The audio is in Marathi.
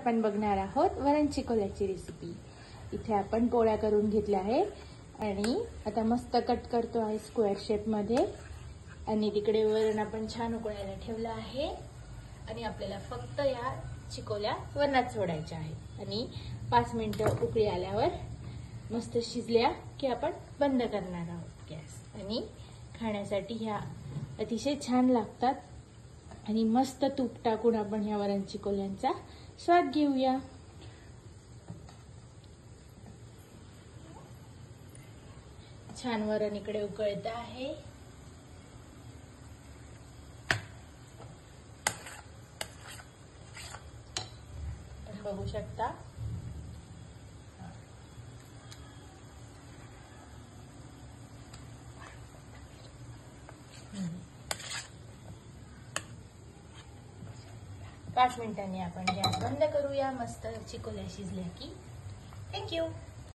आपण बघणार आहोत वरण चिकोल्याची रेसिपी। इथे आपण पोळ्या करून घेतल्या आहे आणि आता मस्त कट करतो आहे स्क्वेअर शेप मध्ये। आणि तिकडे वरण आपण छान उकळायला ठेवलं आहे आणि आपल्याला फक्त या चिकोल्या वरणात सोडायच्या आहेत आणि 5 मिनिटं उकळी आल्यावर मस्त शिजल्या की आपण बंद करणार आहोत गॅस। आणि खाण्यासाठी ह्या अतिशय छान लागतात आणि मस्त तूप टाकून आपण ह्या वरण चिकोल्यांचा स्वाद घेऊया। छान वरण इकडे उकळत आहे। बघू शकता पाच मिनिटांनी आपण गॅस बंद करूया। मस्त चिकोल्या शिजल्या की। थँक्यू।